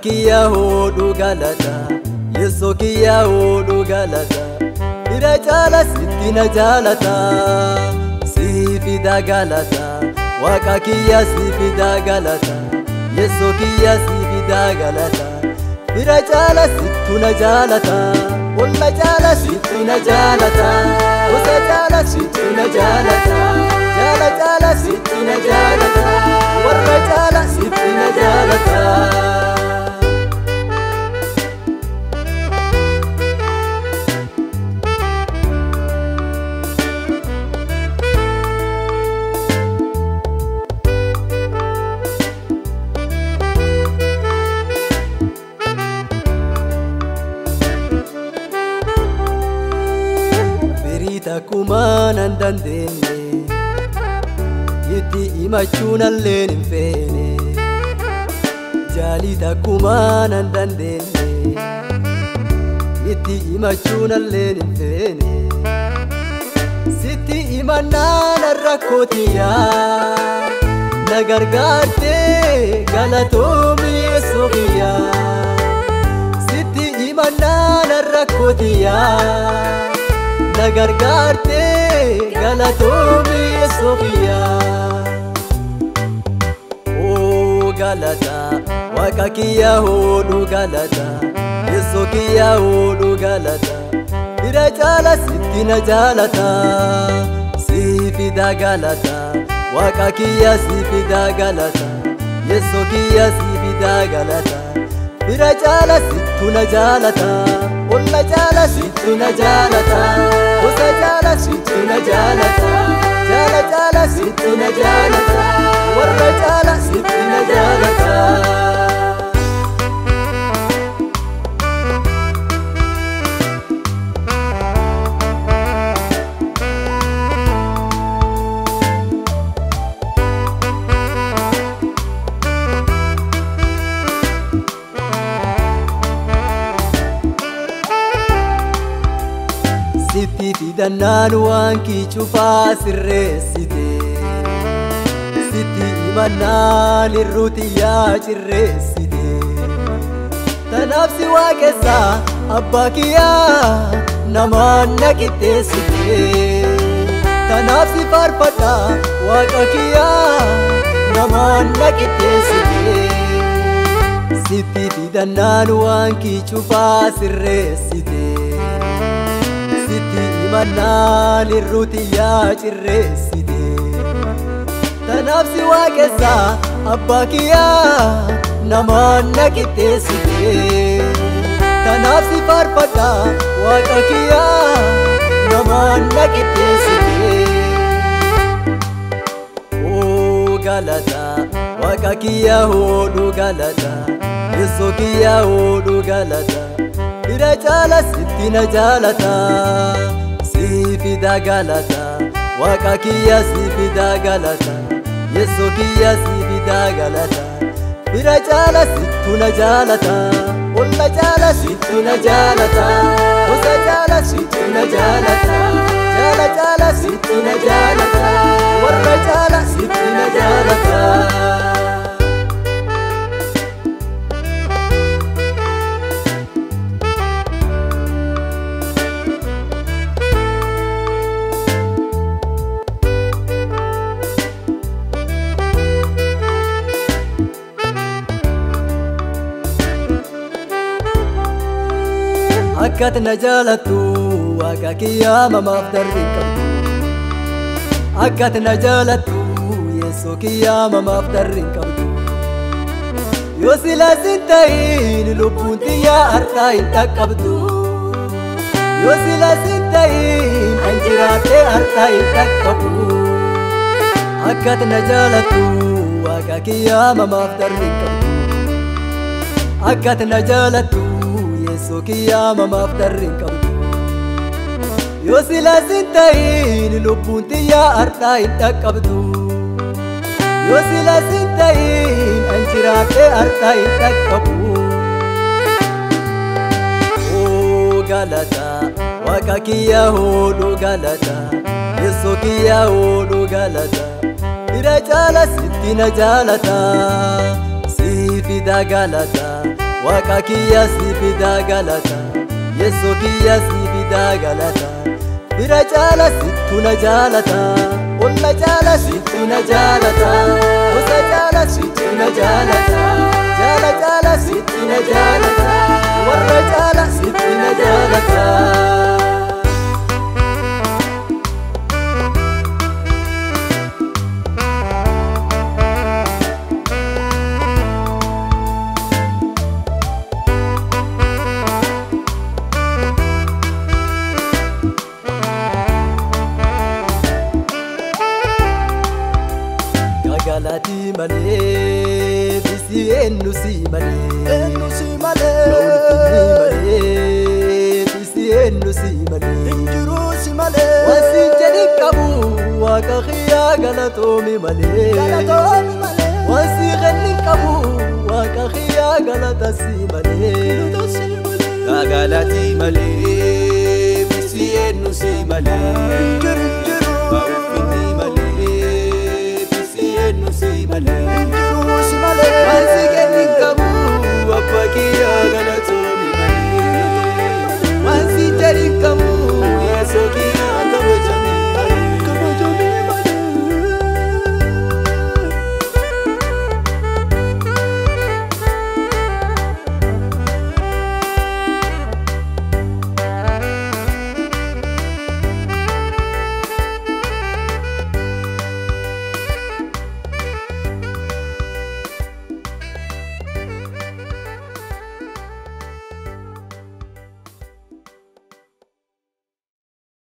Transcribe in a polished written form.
Wakakiya hodu galata, Yesokiya hodu galata. Ira jala sitina jalata, sifida galata. Wakakiya sifida galata, Yesokiya sifida galata. Ira jala situna jalata, Ulla jala situna jalata, Usa jala situna jalata, Jala jala situna jalata, Warra jala situna jalata. Kuman andandene, yeti imachuna len fene. Jalita kuman andandene, yeti imachuna len fene. Siti imanana rakotiya, nagargarte galatomi sofiya. Siti imanana rakotiya. Nagargarte galatomi Sofia. Oh galata, Wakakiya hodu galata, Yesokiya hodu galata. Ira jala sitina jalata, sifida galata. Wakakiya sifida galata, Yesokiya sifida galata. Ira jala situna jalata, Ulla jala situna jalata, Usa jala situna jalata, Jala jala situna jalata, Warra jala situna jalata. Sitti fidannan waan kichufaa sirreessite, sitti imannaan irrutiyyaa cirreessite. Tanaaf si waaqessaa abbaa kiyyaa namaan na qixxeessite. Tanaaf si faarfadhaa waaqa kiyyaa namaan na qixxeessite. Sitti fidannaan waan kichufaa sirreessite, Imanaan irrutiyyaa cirreessite. Tanaaf si waaqessaa abbaa kiyyaa namaan na qixxeessite. Tanaaf si faarfadhaa waaqa kiyyaa namaan na qixxeessite. Oh galata, Wakakiya hodu galata, Yesokiya hodu galata. Ira jala sitina jalata, sifida galata. Wakakiya sifida galata, Yesokiya sifida galata. Ira jala situna jalata, Ulla jala situna jalata, Usa jala situna jalata, Jala jala situna jalata, Warra jala situna jalata. Akkat na jalatu, Wakakiya mamaaf darrin qabdu. Akkat na jalatu, Yesokiya mamaaf darrin qabdu. Yoo sila sin ta'in lubbuun tiyyaa har'aa hin dhaqqabdu. Yoo sila sin ta'in an jiraatee har'aa hin dhaqqabu. Akkat na jalatu, Wakakiya mamaaf darrin qabdu. Akkat na jalatu, Yesokiya mamaaf darrin qabdu. Yoo sila sin ta'in lubbuun tiyyaa har'aa hin dhaqqabdu. Yoo sila sin ta'in an jiraatee har'aa hin dhaqqabu. Oh galata, Wakakiya hodu galata, Yesokiya hodu galata. Ira jala sitina jalata, sifida galata. Waaqa kiyya si fidaa galata Yesu kiyya si fidaa galata Bira caala sittu na jaalata Olla caala sittu na jaalata Gosa caala sittu na jaalata Jaala caala sittu na jaalata Warra caala sittu na jaalata Galati male, bisi enu si male, Gaulfini male, bisi enu si male, Injuru si male, Wasin jadi kabu, Waka khiya galatomi male, Wasin gani kabu, Waka khiya galata si male, Galati male, bisi enu si male,